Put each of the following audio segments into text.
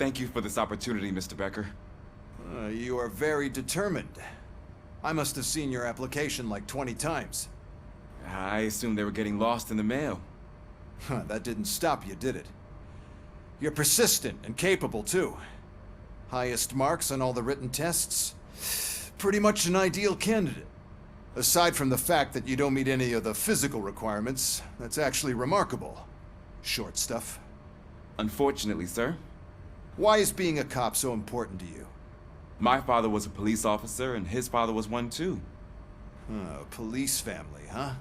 thank you for this opportunity, Mr. Becker. You are very determined. I must have seen your application like 20 times. I assumed they were getting lost in the mail. That didn't stop you, did it? You're persistent and capable, too. Highest marks on all the written tests. Pretty much an ideal candidate. Aside from the fact that you don't meet any of the physical requirements, that's actually remarkable. Short stuff. Unfortunately, sir. Why is being a cop so important to you? My father was a police officer, and his father was one too. A police family, huh?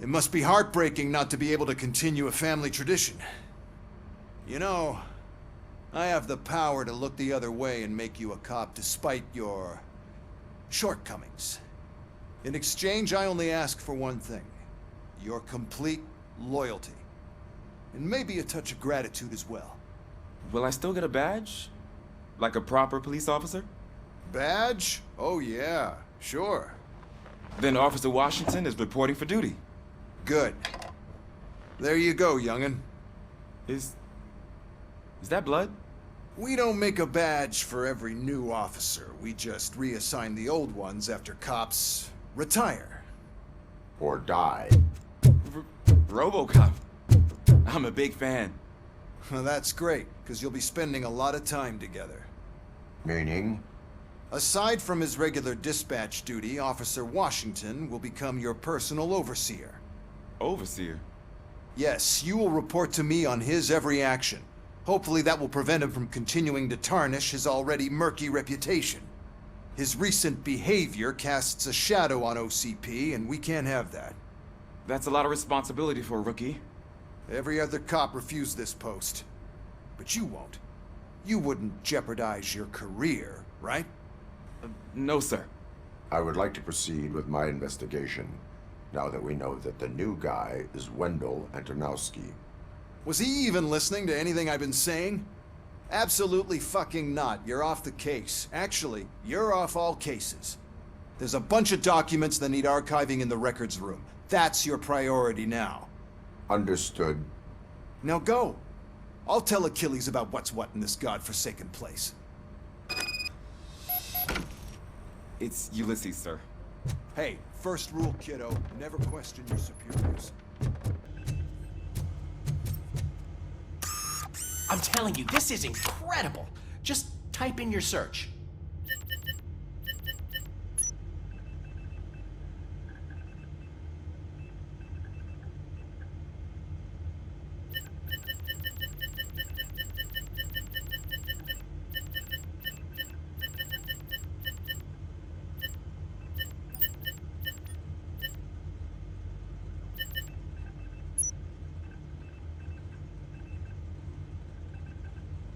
It must be heartbreaking not to be able to continue a family tradition. You know, I have the power to look the other way and make you a cop despite your shortcomings. In exchange, I only ask for one thing. Your complete loyalty. And maybe a touch of gratitude as well. Will I still get a badge? Like a proper police officer? Badge? Oh yeah, sure. Then Officer Washington is reporting for duty. Good. There you go, young'un. Is that blood? We don't make a badge for every new officer. We just reassign the old ones after cops retire. Or die. Robocop. I'm a big fan. Well, that's great, because you'll be spending a lot of time together. Meaning? Aside from his regular dispatch duty, Officer Washington will become your personal overseer. Overseer? Yes, you will report to me on his every action. Hopefully that will prevent him from continuing to tarnish his already murky reputation. His recent behavior casts a shadow on OCP, and we can't have that. That's a lot of responsibility for a rookie. Every other cop refused this post. But you won't. You wouldn't jeopardize your career, right? No, sir. I would like to proceed with my investigation, now that we know that the new guy is Wendell Antonowski. Was he even listening to anything I've been saying? Absolutely fucking not. You're off the case. Actually, you're off all cases. There's a bunch of documents that need archiving in the records room. That's your priority now. Understood. Now go. I'll tell Achilles about what's what in this godforsaken place. It's Ulysses, sir. Hey, first rule, kiddo. Never question your superiors. I'm telling you, this is incredible. Just type in your search.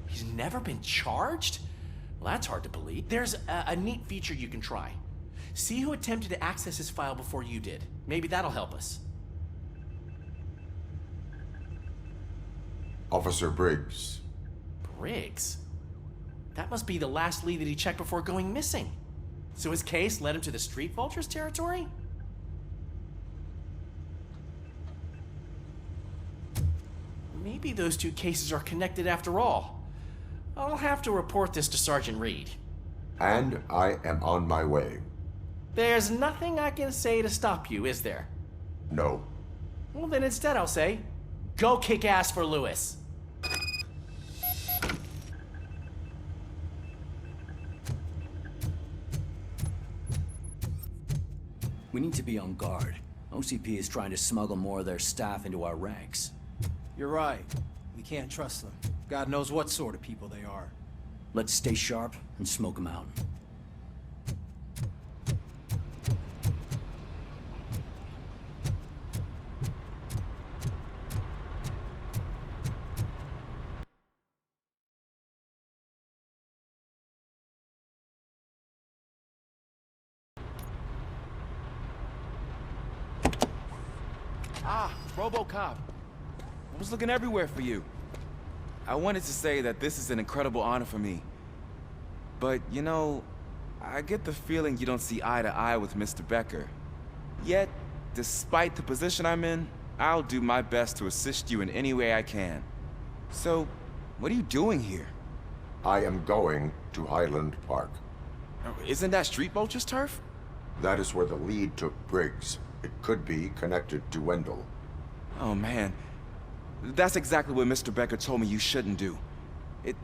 He's never been charged? Well, that's hard to believe. There's a neat feature you can try. See who attempted to access his file before you did. Maybe that'll help us. Officer Briggs. Briggs? That must be the last lead that he checked before going missing. So his case led him to the street vultures territory? Maybe those two cases are connected after all. I'll have to report this to Sergeant Reed. And I am on my way. There's nothing I can say to stop you, is there? No. Well, then instead I'll say, go kick ass for Lewis. We need to be on guard. OCP is trying to smuggle more of their staff into our ranks. You're right. We can't trust them. God knows what sort of people they are. Let's stay sharp and smoke them out. Ah, Robocop. I was looking everywhere for you. I wanted to say that this is an incredible honor for me. But, you know, I get the feeling you don't see eye to eye with Mr. Becker. Yet, despite the position I'm in, I'll do my best to assist you in any way I can. So, what are you doing here? I am going to Highland Park. Isn't that Street Vulture's turf? That is where the lead took Briggs. It could be connected to Wendell. Oh, man. That's exactly what Mr. Becker told me you shouldn't do.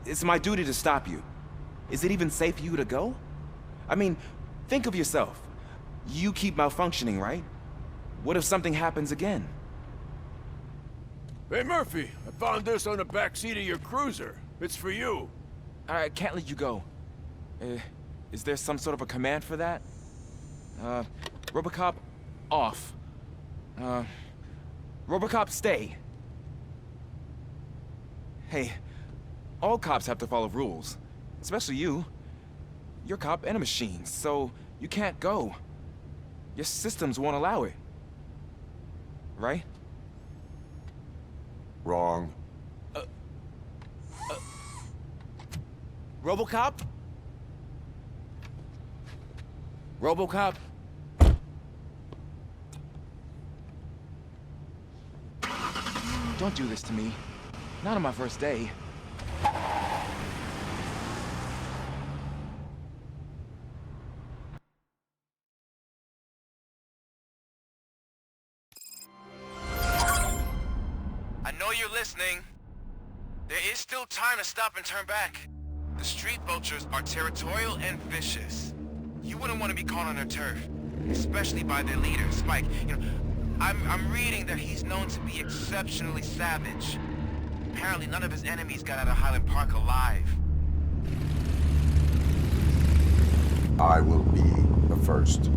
It's my duty to stop you. Is it even safe for you to go? I mean, think of yourself. You keep malfunctioning, right? What if something happens again? Hey, Murphy, I found this on the back seat of your cruiser. It's for you. I can't let you go. Is there some sort of a command for that? Robocop, off. Robocop, stay. Hey, all cops have to follow rules. Especially you. You're a cop and a machine, so you can't go. Your systems won't allow it. Right? Wrong. Robocop? Robocop? Don't do this to me. Not on my first day. I know you're listening. There is still time to stop and turn back. The street vultures are territorial and vicious. You wouldn't want to be caught on their turf, especially by their leader, Spike. You know, I'm reading that he's known to be exceptionally savage. Apparently none of his enemies got out of Highland Park alive. I will be the first.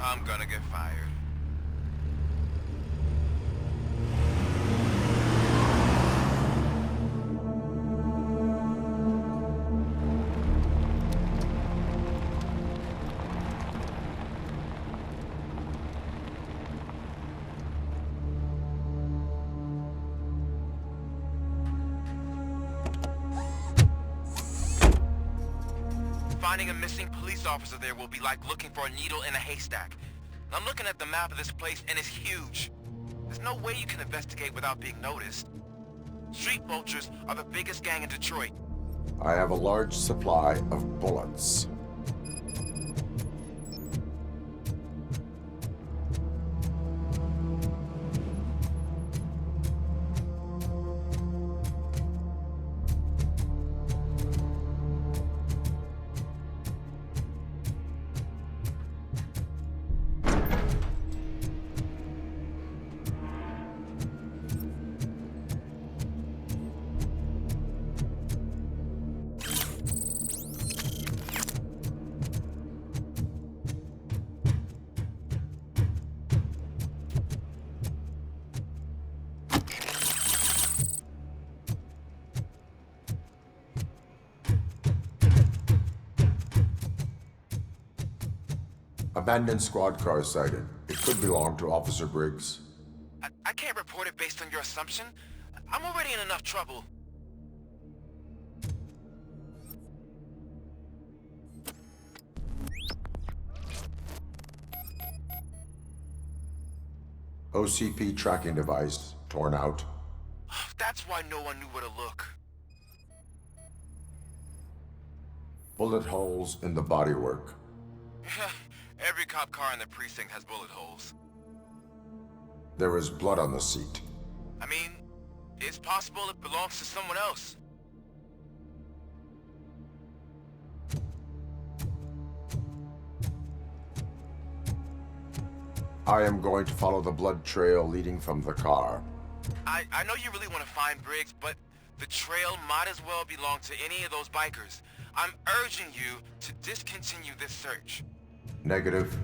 I'm gonna get fired. Finding a missing police officer there will be like looking for a needle in a haystack. I'm looking at the map of this place and it's huge. There's no way you can investigate without being noticed. Street vultures are the biggest gang in Detroit. I have a large supply of bullets. Abandoned squad car sighted. It could belong to Officer Briggs. I can't report it based on your assumption. I'm already in enough trouble. OCP tracking device torn out. That's why no one knew where to look. Bullet holes in the bodywork. Every cop car in the precinct has bullet holes. There is blood on the seat. I mean, it's possible it belongs to someone else. I am going to follow the blood trail leading from the car. I know you really want to find Briggs, but the trail might as well belong to any of those bikers. I'm urging you to discontinue this search. Negative.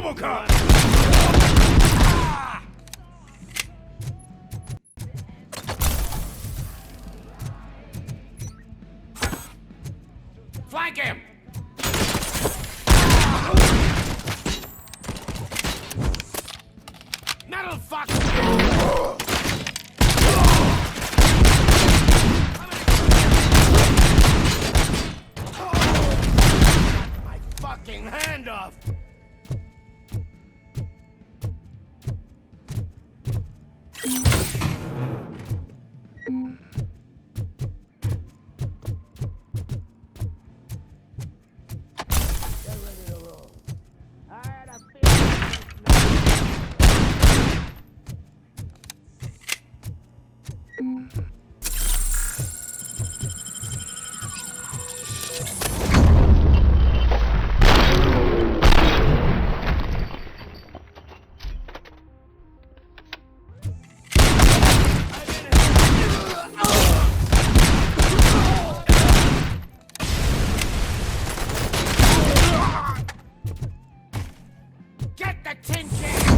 Robocop! Flank him! Metal fuck! My fucking hand off! Get the tin can!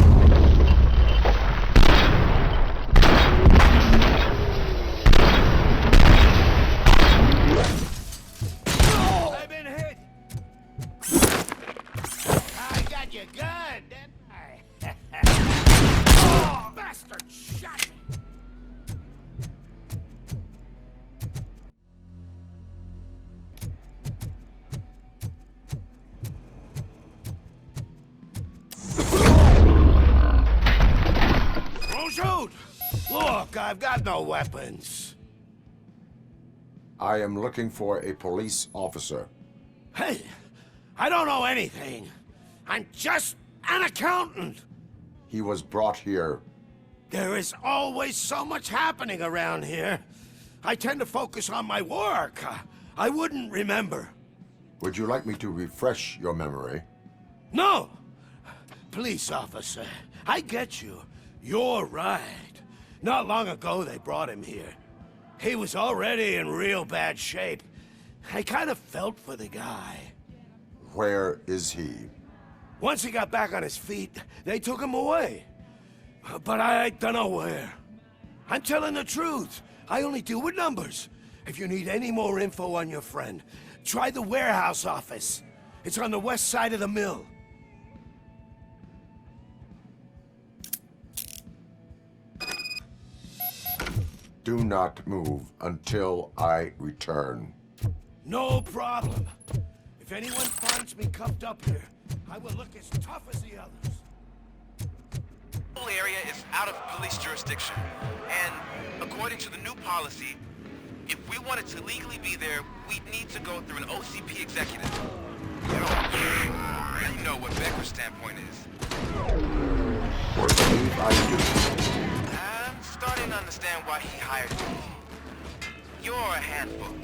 I've been hit! I got you good, didn't I? Oh, bastard shot me! Don't shoot! Look, I've got no weapons. I am looking for a police officer. Hey, I don't know anything. I'm just an accountant. He was brought here. There is always so much happening around here. I tend to focus on my work. I wouldn't remember. Would you like me to refresh your memory? No! Police officer, I get you. You're right. Not long ago they brought him here. He was already in real bad shape. I kind of felt for the guy. Where is he? Once he got back on his feet, they took him away. But I don't know where. I'm telling the truth. I only deal with numbers. If you need any more info on your friend, try the warehouse office. It's on the west side of the mill. Do not move until I return. No problem. If anyone finds me cuffed up here, I will look as tough as the others. The whole area is out of police jurisdiction, and according to the new policy, if we wanted to legally be there, we'd need to go through an OCP executive. You know what Becker's standpoint is. Or believe I do. I'm starting to understand why he hired you. You're a handful.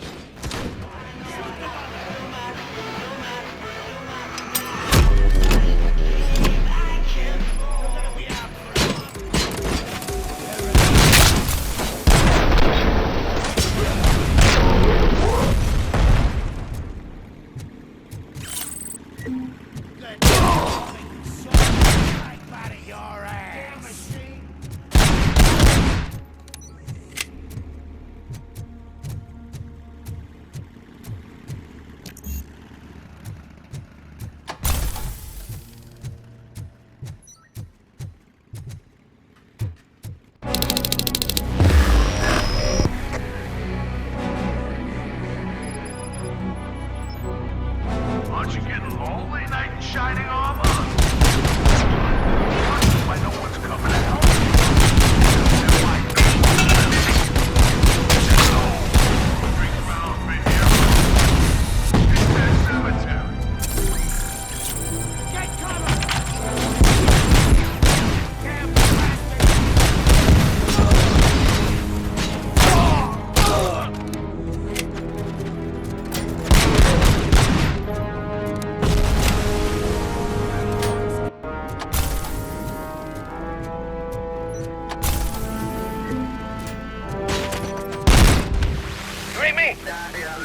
Aren't you getting lonely, knight in shining armor? Why no one's coming out? There might be. So, bring around me here. It's that cemetery. Get cover! Damn bastard! You read me?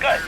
Good.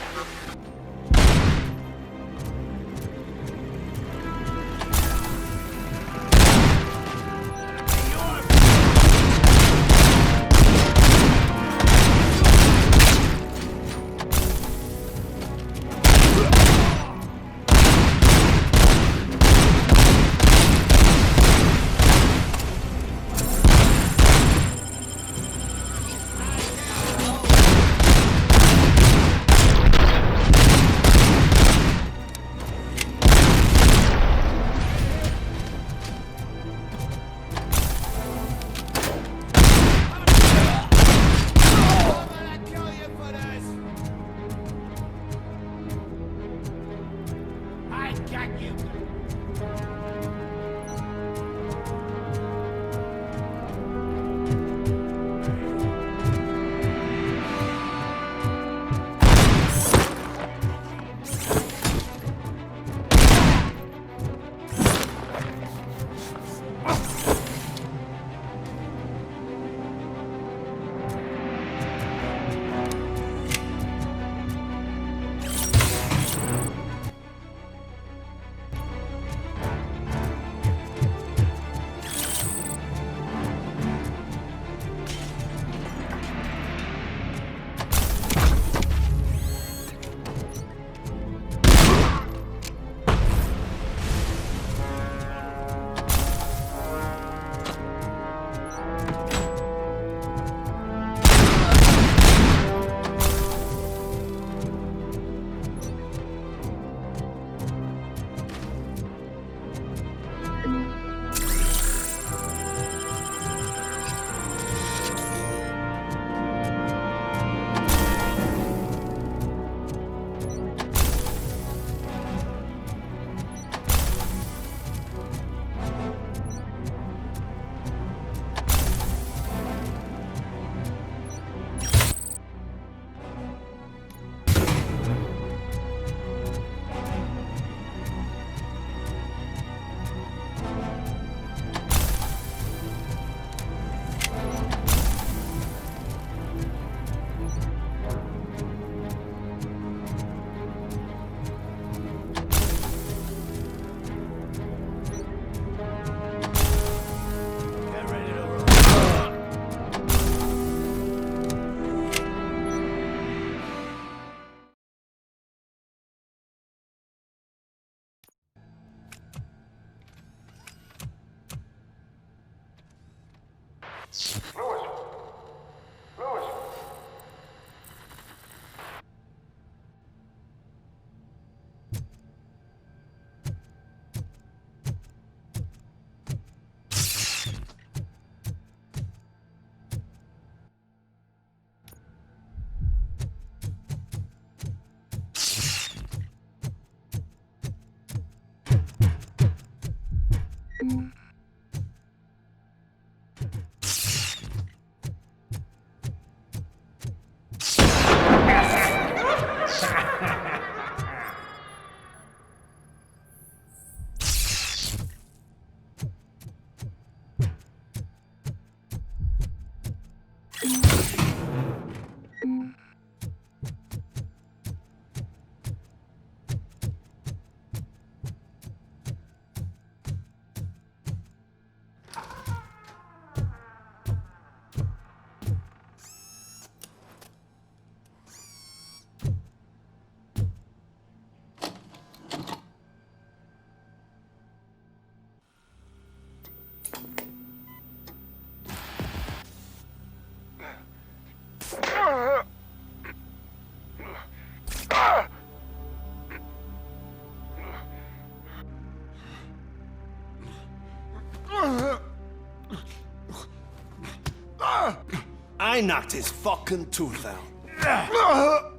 I knocked his fucking tooth out.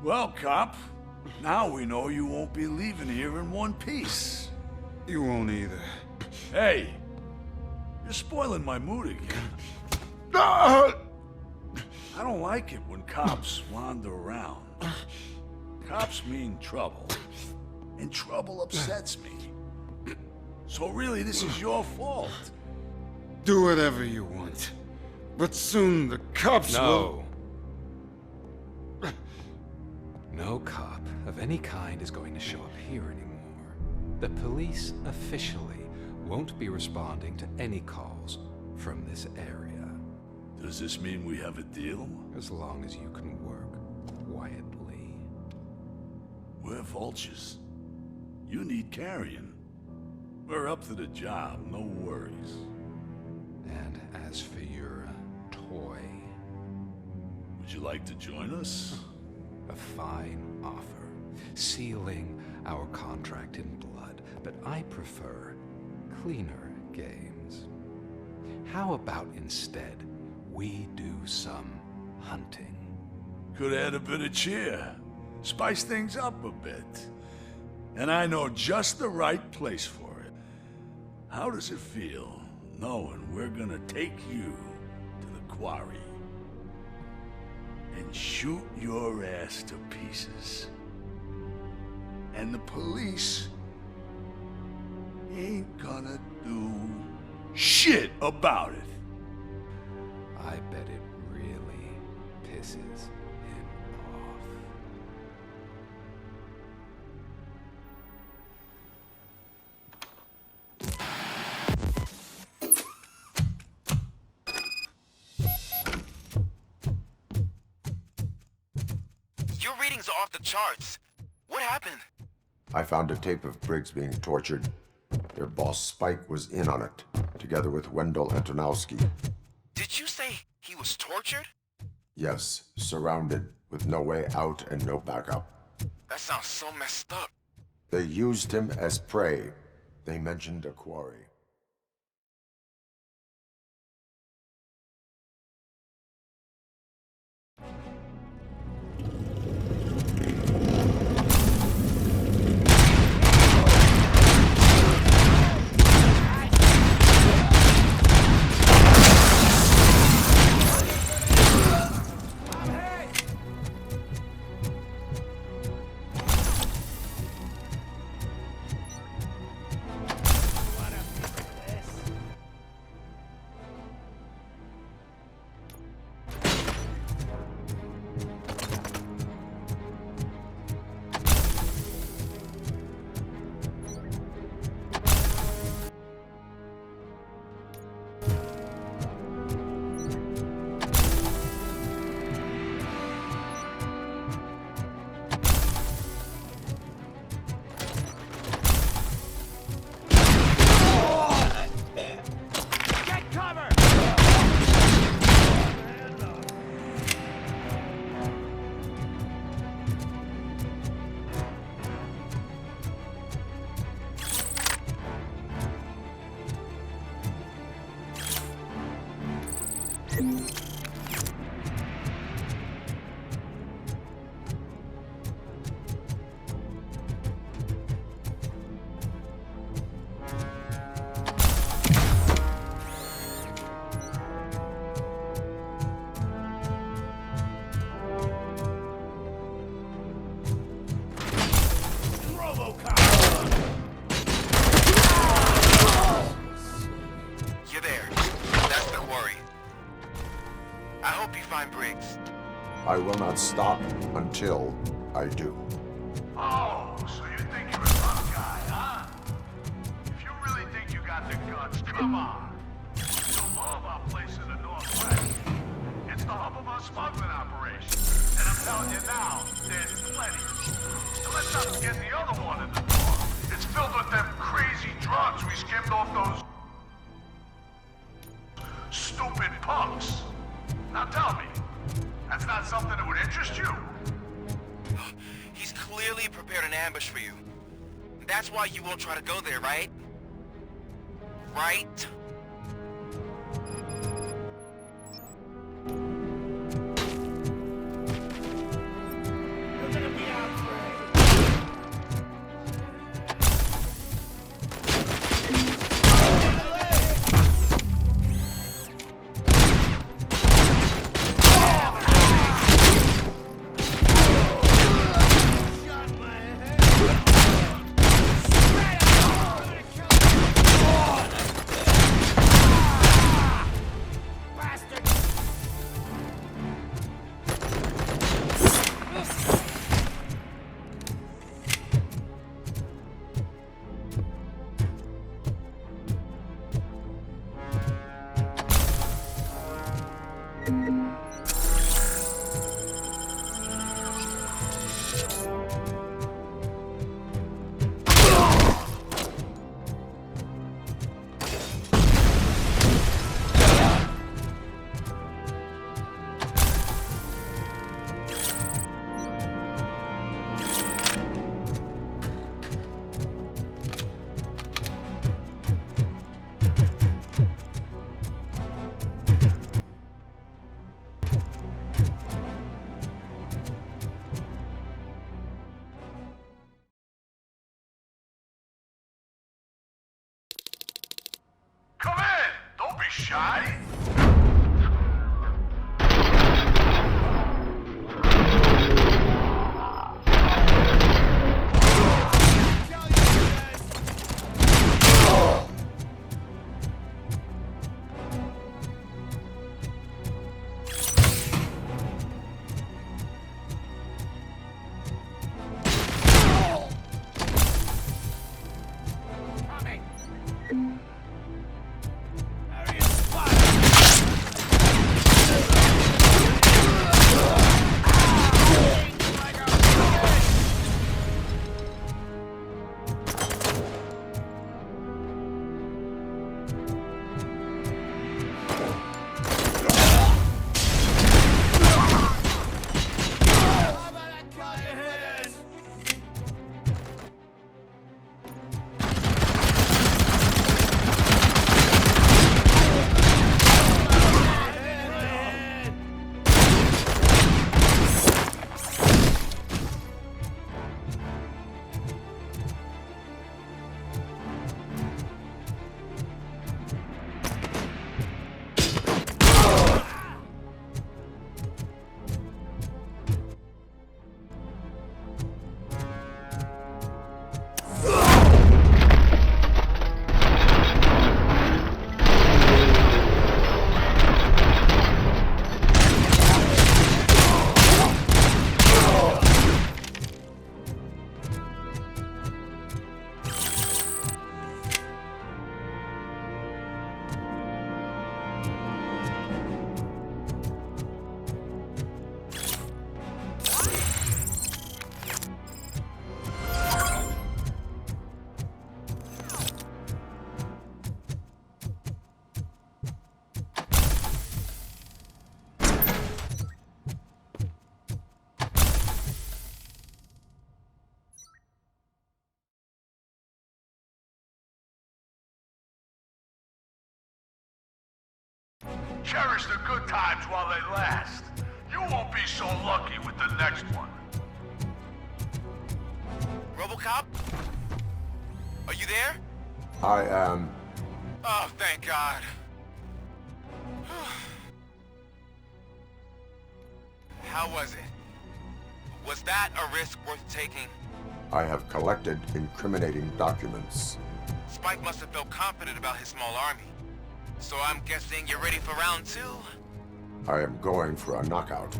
Well, cop, now we know you won't be leaving here in one piece. You won't either. Hey, you're spoiling my mood again. Ah! I don't like it when cops wander around. Cops mean trouble, and trouble upsets me. So really, this is your fault. Do whatever you want. But soon the cops will... No cop of any kind is going to show up here anymore. The police officially won't be responding to any calls from this area. Does this mean we have a deal? As long as you can work quietly. We're vultures. You need carrying. We're up to the job, no worries. And as for your toy, would you like to join us? a fine offer, sealing our contract in blood, but I prefer cleaner games. How about instead we do some hunting? Could add a bit of cheer, spice things up a bit. And I know just the right place for it. How does it feel knowing we're gonna take you to the quarry and shoot your ass to pieces? And the police ain't gonna do shit about it. I bet it really pisses him off. Your readings are off the charts. What happened? I found a tape of Briggs being tortured. Their boss Spike was in on it, together with Wendell Antonowski. Did you say he was tortured? Yes, surrounded, with no way out and no backup. That sounds so messed up. They used him as prey. They mentioned a quarry. You're there. That's the worry. I hope you find Briggs. I will not stop until I do. Oh, so you think you're a tough guy, huh? If you really think you got the guts, come on. You'll love our place in the Northwest. It's the hub of our smuggling operation. And I'm telling you now, there's plenty. And let's not forget the other one in the north. It's filled with them crazy drugs we skimmed off those stupid punks. Now tell me, that's not something that would interest you? He's clearly prepared an ambush for you. That's why you won't try to go there, right? Right? Come in! Don't be shy! Cherish the good times while they last. You won't be so lucky with the next one. Robocop? Are you there? I am. Oh, thank God. How was it? Was that a risk worth taking? I have collected incriminating documents. Spike must have felt confident about his small army. So I'm guessing you're ready for round 2? I am going for a knockout.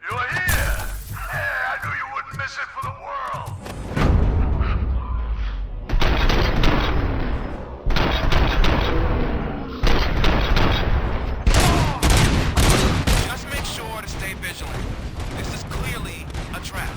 You're here! Hey, I knew you wouldn't miss it for the world! Just make sure to stay vigilant. This is clearly a trap.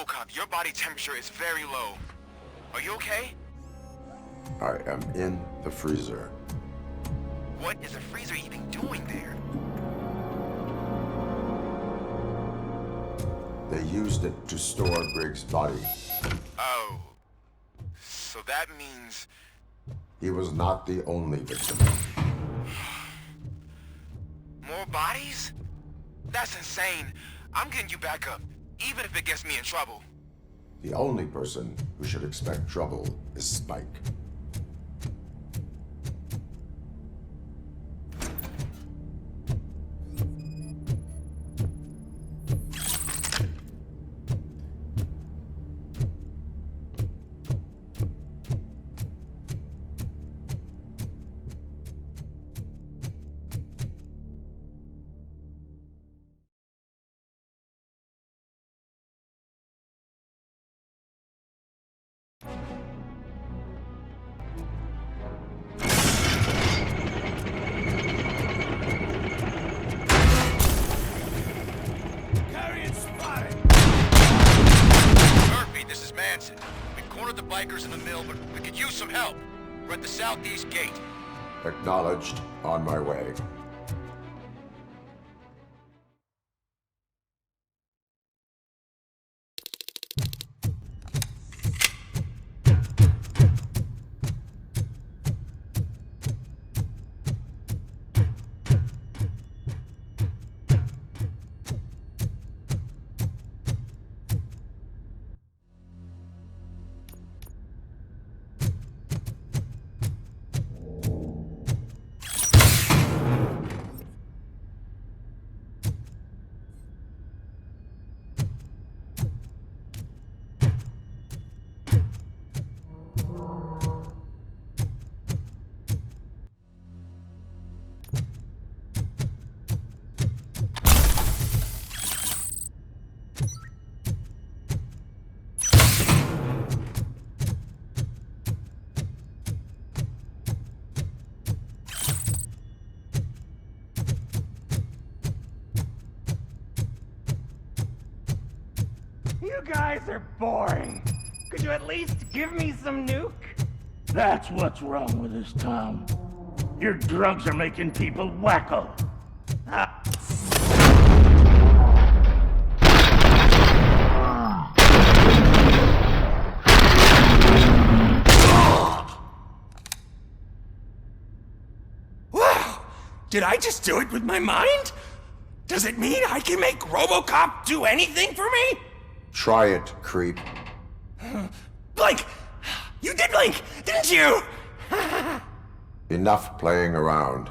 Robocop, your body temperature is very low. Are you okay? I am in the freezer. What is the freezer even doing there? They used it to store Briggs' body. Oh. So that means... He was not the only victim. More bodies? That's insane. I'm getting you back up, even if it gets me in trouble. The only person who should expect trouble is Spike. We cornered the bikers in the mill, but we could use some help. We're at the southeast gate. Acknowledged. On my way. You guys are boring. Could you at least give me some nuke? That's what's wrong with this town. Your drugs are making people wacko. Wow! Did I just do it with my mind? Does it mean I can make Robocop do anything for me? Try it, creep. Blink! You did blink, didn't you? Enough playing around.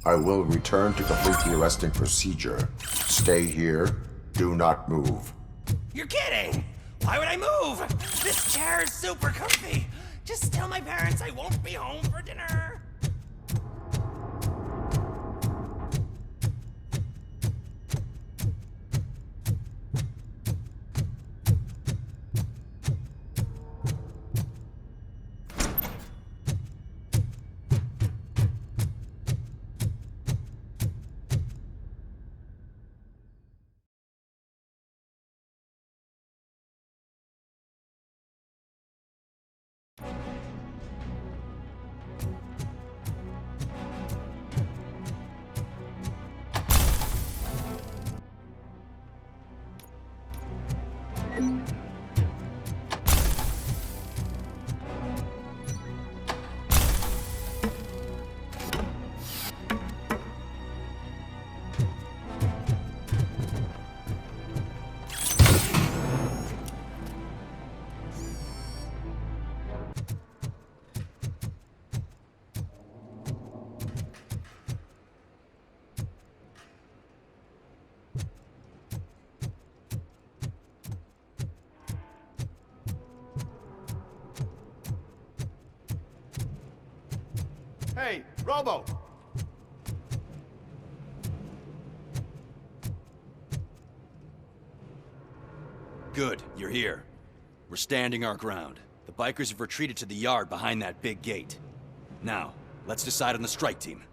I will return to complete the arresting procedure. Stay here. Do not move. You're kidding! Why would I move? This chair is super comfy. Just tell my parents I won't be home for dinner. Hey, Robo! Good, you're here. We're standing our ground. The bikers have retreated to the yard behind that big gate. Now, let's decide on the strike team.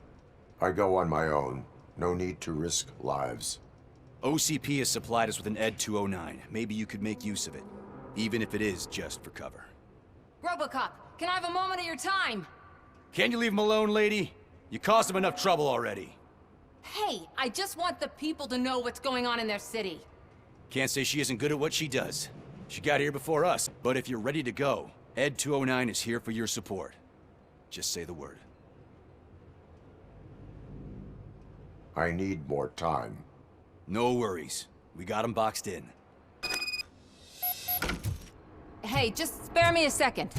I go on my own. No need to risk lives. OCP has supplied us with an Ed 209. Maybe you could make use of it, even if it is just for cover. Robocop, can I have a moment of your time? Can you leave him alone, lady? You caused him enough trouble already. Hey, I just want the people to know what's going on in their city. Can't say she isn't good at what she does. She got here before us, but if you're ready to go, Ed 209 is here for your support. Just say the word. I need more time. No worries. We got him boxed in. Hey, just spare me a second.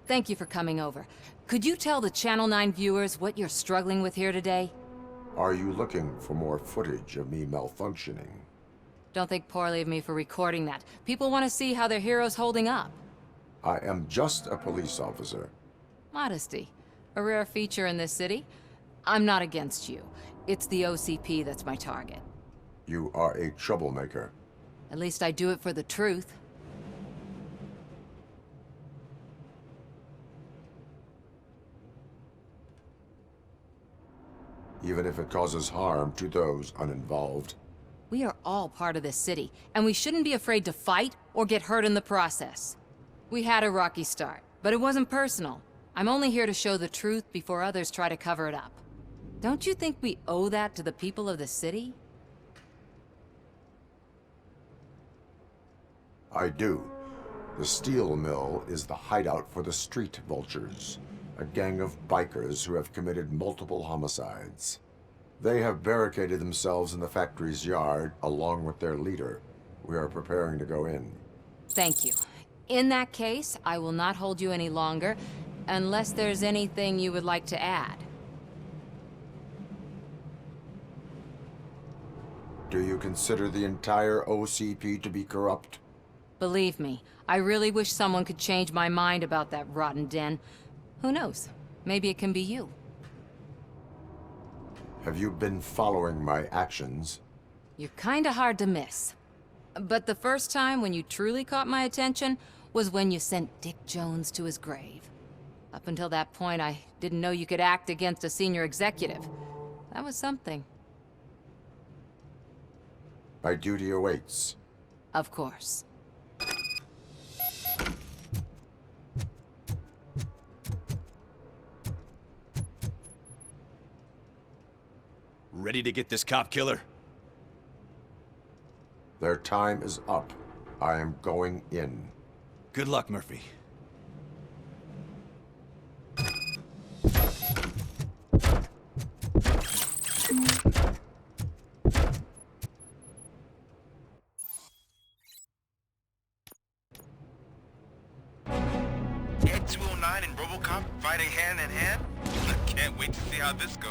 Thank you for coming over. Could you tell the Channel 9 viewers what you're struggling with here today? Are you looking for more footage of me malfunctioning? Don't think poorly of me for recording that. People want to see how their hero's holding up. I am just a police officer. Modesty. A rare feature in this city. I'm not against you. It's the OCP that's my target. You are a troublemaker. At least I do it for the truth. Even if it causes harm to those uninvolved. We are all part of this city, and we shouldn't be afraid to fight or get hurt in the process. We had a rocky start, but it wasn't personal. I'm only here to show the truth before others try to cover it up. Don't you think we owe that to the people of the city? I do. The steel mill is the hideout for the street vultures, a gang of bikers who have committed multiple homicides. They have barricaded themselves in the factory's yard, along with their leader. We are preparing to go in. Thank you. In that case, I will not hold you any longer, unless there's anything you would like to add. Do you consider the entire OCP to be corrupt? Believe me, I really wish someone could change my mind about that rotten den. Who knows? Maybe it can be you. Have you been following my actions? You're kinda hard to miss. But the first time when you truly caught my attention was when you sent Dick Jones to his grave. Up until that point, I didn't know you could act against a senior executive. That was something. My duty awaits. Of course. Ready to get this cop killer? Their time is up. I am going in. Good luck, Murphy. Ed 209 and Robocop fighting hand in hand? I can't wait to see how this goes.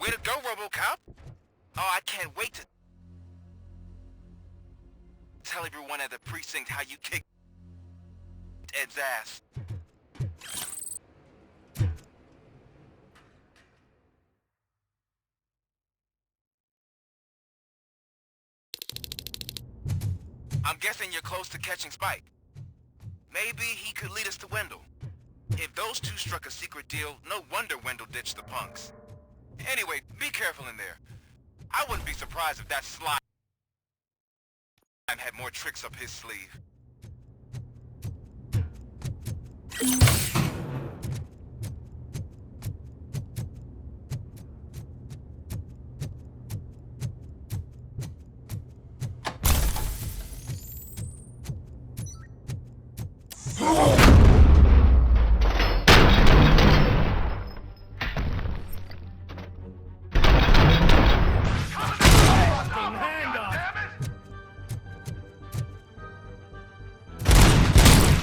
Way to go, Robocop! Oh, I can't wait to tell everyone at the precinct how you kicked Ed's ass. I'm guessing you're close to catching Spike. Maybe he could lead us to Wendell. If those two struck a secret deal, no wonder Wendell ditched the punks. Anyway, be careful in there. I wouldn't be surprised if that slime had more tricks up his sleeve.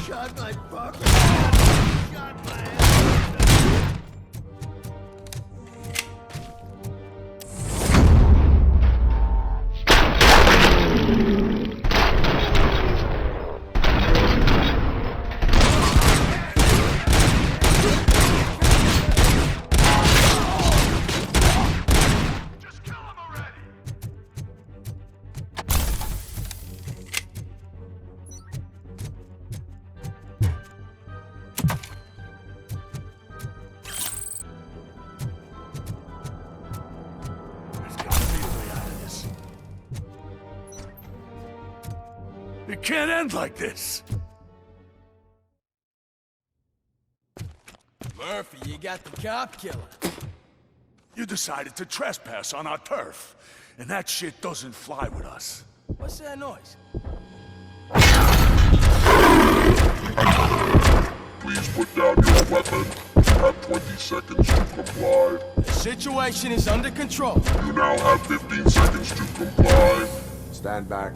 Shot my fucking hand! Shot my hand! It can't end like this. Murphy, you got the cop killer. You decided to trespass on our turf, and that shit doesn't fly with us. What's that noise? Please put down your weapon. You have 20 seconds to comply. The situation is under control. You now have 15 seconds to comply. Stand back.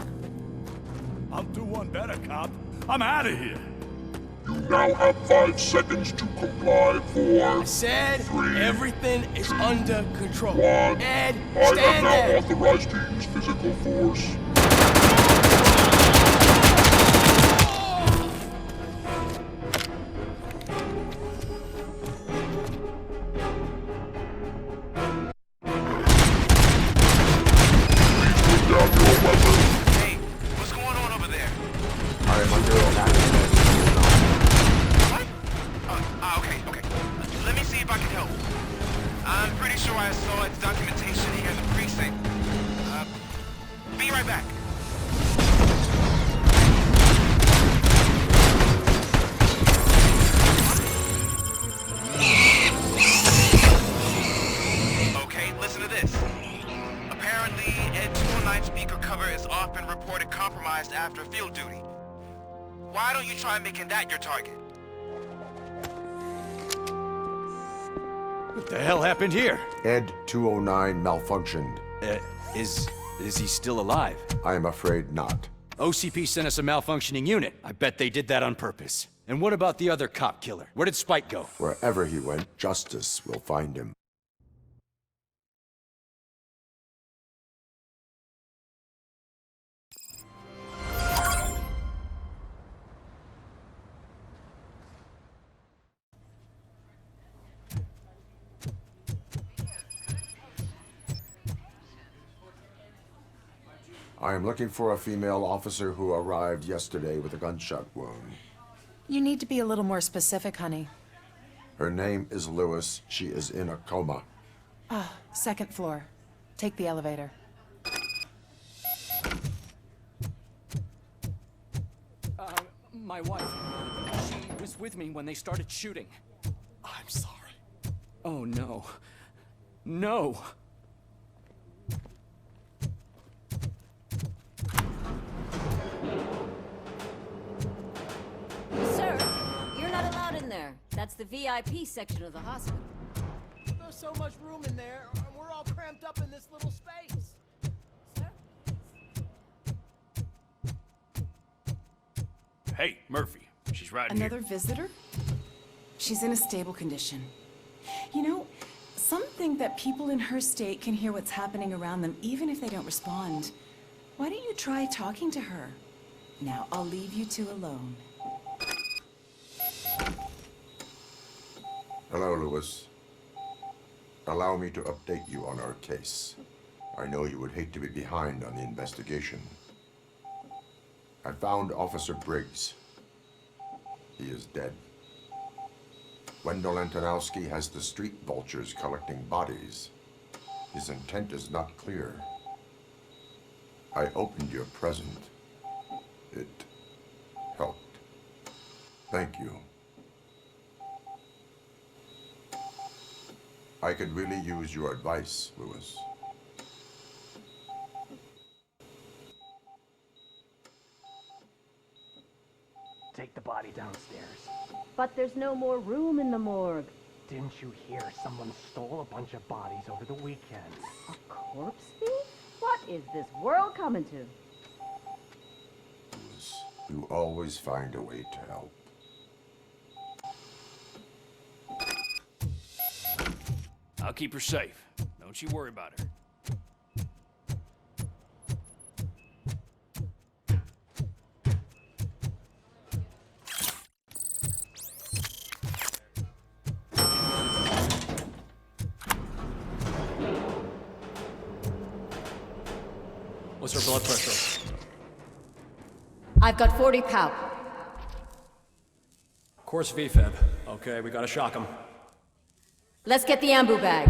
I'll do one better, cop. I'm out of here. You now have 5 seconds to comply. 4, I said 3, everything is 2, under control. 1. Ed, I am stand now there. authorized to use physical force. After field duty. Why don't you try making that your target? What the hell happened here? Ed 209 malfunctioned. Is he still alive? I am afraid not. OCP sent us a malfunctioning unit. I bet they did that on purpose. And what about the other cop killer? Where did Spike go? Wherever he went, justice will find him. I am looking for a female officer who arrived yesterday with a gunshot wound. You need to be a little more specific, honey. Her name is Lewis. She is in a coma. Ah, second floor. Take the elevator. My wife. She was with me when they started shooting. I'm sorry. Oh, no. No! Sir, you're not allowed in there. That's the VIP section of the hospital. There's so much room in there, and we're all cramped up in this little space. Hey, Murphy. She's right Another visitor? She's in a stable condition. You know, some think that people in her state can hear what's happening around them even if they don't respond. Why don't you try talking to her? Now, I'll leave you two alone. Hello, Lewis. Allow me to update you on our case. I know you would hate to be behind on the investigation. I found Officer Briggs. He is dead. Wendell Antonowski has the street vultures collecting bodies. His intent is not clear. I opened your present. It helped. Thank you. I could really use your advice, Lewis. Take the body downstairs. But there's no more room in the morgue. Didn't you hear someone stole a bunch of bodies over the weekend? A corpse thief? What is this world coming to? Lewis, you always find a way to help. I'll keep her safe. Don't you worry about her. What's her blood pressure? I've got 40 pow. Course VFib. Okay, we gotta shock him. Let's get the ambu bag.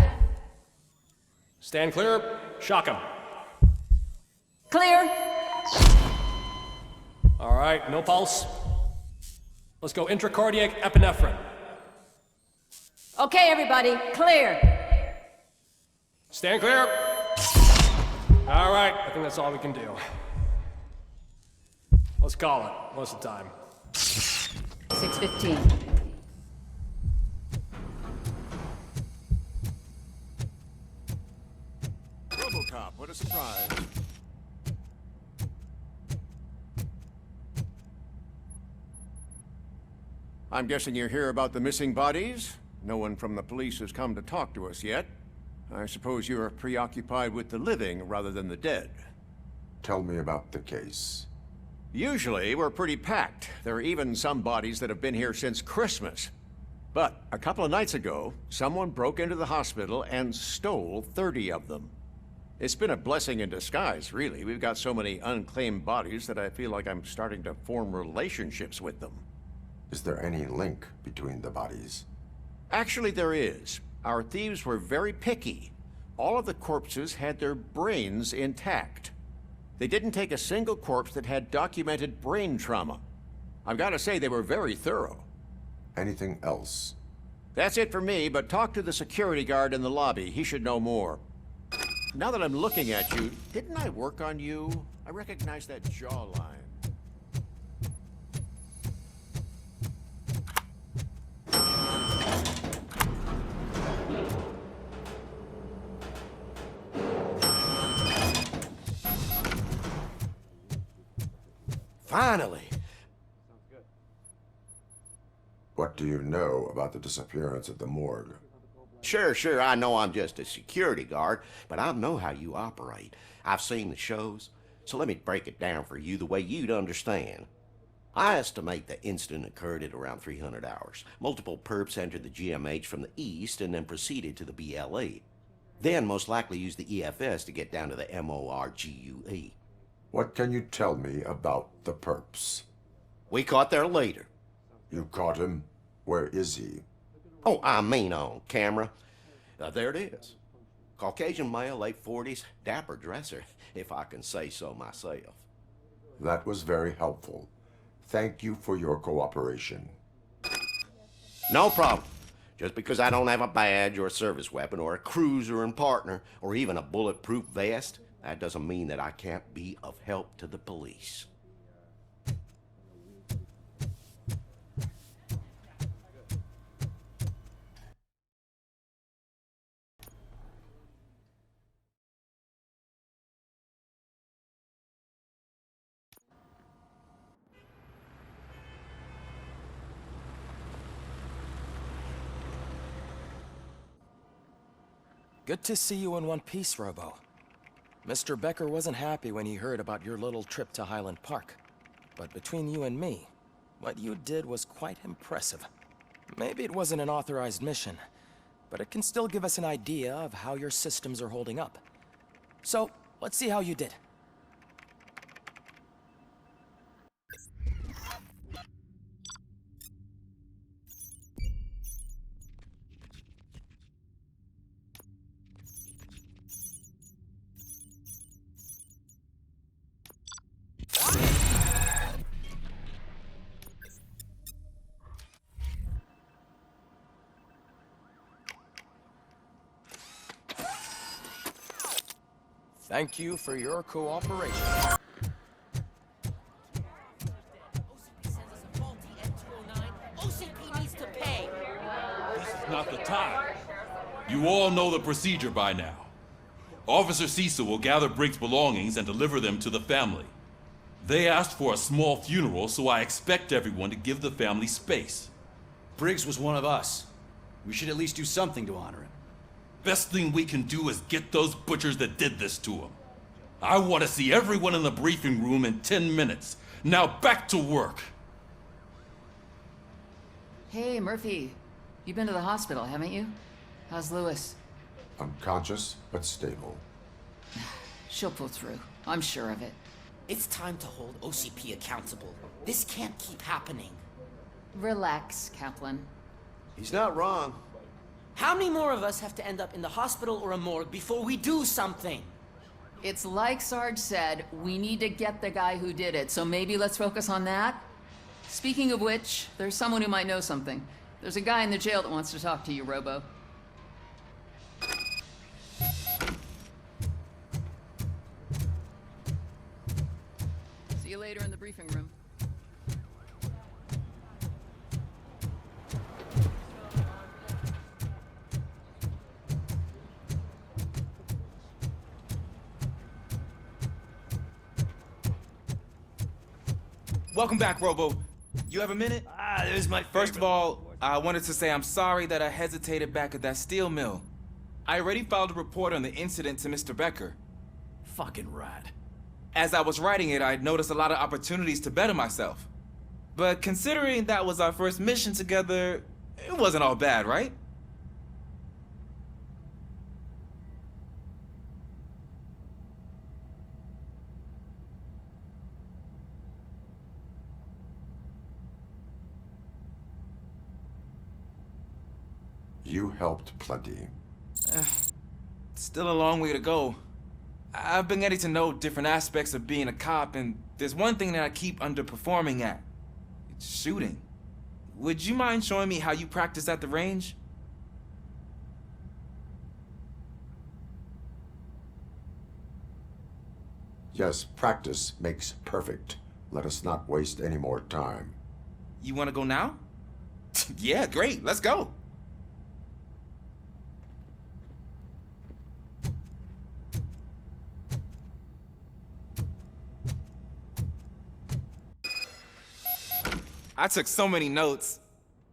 Stand clear. Shock him. Clear. All right, no pulse. Let's go intracardiac epinephrine. Okay, everybody, clear. Stand clear. All right, I think that's all we can do. Let's call it. What's the time? 6:15. Robocop, what a surprise. I'm guessing you're here about the missing bodies? No one from the police has come to talk to us yet. I suppose you're preoccupied with the living rather than the dead. Tell me about the case. Usually, we're pretty packed. There are even some bodies that have been here since Christmas. But a couple of nights ago, someone broke into the hospital and stole 30 of them. It's been a blessing in disguise, really. We've got so many unclaimed bodies that I feel like I'm starting to form relationships with them. Is there any link between the bodies? Actually, there is. Our thieves were very picky. All of the corpses had their brains intact. They didn't take a single corpse that had documented brain trauma. I've got to say, they were very thorough. Anything else? That's it for me, but talk to the security guard in the lobby. He should know more. Now that I'm looking at you, didn't I work on you? I recognize that jawline. Finally. What do you know about the disappearance at the morgue? Sure, I know I'm just a security guard, but I know how you operate. I've seen the shows, so let me break it down for you the way you'd understand. I estimate the incident occurred at around 300 hours. Multiple perps entered the GMH from the east and then proceeded to the BLE. Then most likely used the EFS to get down to the MORGUE. What can you tell me about the perps? We caught their leader. You caught him? Where is he? Oh, I mean on camera. There it is. Caucasian male, late 40s, dapper dresser, if I can say so myself. That was very helpful. Thank you for your cooperation. No problem. Just because I don't have a badge or a service weapon or a cruiser and partner or even a bulletproof vest, that doesn't mean that I can't be of help to the police. Good to see you in one piece, Robo. Mr. Becker wasn't happy when he heard about your little trip to Highland Park. But between you and me, what you did was quite impressive. Maybe it wasn't an authorized mission, but it can still give us an idea of how your systems are holding up. So, let's see how you did. Thank you for your cooperation. OCP needs to pay. This is not the time. You all know the procedure by now. Officer Cecil will gather Briggs' belongings and deliver them to the family. They asked for a small funeral, so I expect everyone to give the family space. Briggs was one of us. We should at least do something to honor him. Best thing we can do is get those butchers that did this to him. I want to see everyone in the briefing room in 10 minutes. Now back to work. Hey, Murphy. You've been to the hospital, haven't you? How's Lewis? Unconscious, but stable. She'll pull through. I'm sure of it. It's time to hold OCP accountable. This can't keep happening. Relax, Kaplan. He's not wrong. How many more of us have to end up in the hospital or a morgue before we do something? It's like Sarge said, we need to get the guy who did it, so maybe let's focus on that? Speaking of which, there's someone who might know something. There's a guy in the jail that wants to talk to you, Robo. See you later in the briefing room. Welcome back, Robo. You have a minute? This is my First of all, I wanted to say I'm sorry that I hesitated back at that steel mill. I already filed a report on the incident to Mr. Becker. Fucking rad. As I was writing it, I'd noticed a lot of opportunities to better myself. But considering that was our first mission together, it wasn't all bad, right? You helped plenty. Still a long way to go. I've been getting to know different aspects of being a cop, and there's one thing that I keep underperforming at. It's shooting. Would you mind showing me how you practice at the range? Yes, practice makes perfect. Let us not waste any more time. You want to go now? Yeah, great. Let's go. I took so many notes.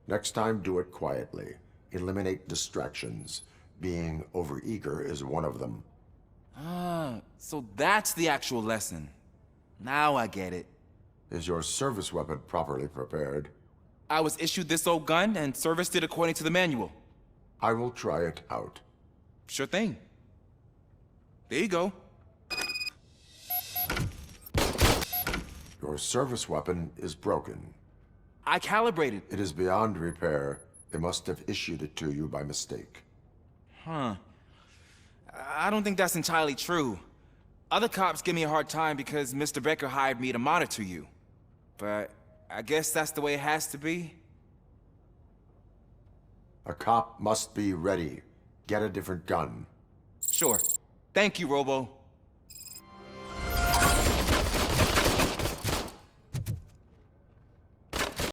Next time, do it quietly. Eliminate distractions. Being overeager is one of them. Ah, so that's the actual lesson. Now I get it. Is your service weapon properly prepared? I was issued this old gun and serviced it according to the manual. I will try it out. Sure thing. There you go. Your service weapon is broken. I calibrated. It is beyond repair. They must have issued it to you by mistake. Huh. I don't think that's entirely true. Other cops give me a hard time because Mr. Becker hired me to monitor you. But I guess that's the way it has to be. A cop must be ready. Get a different gun. Sure. Thank you, Robo.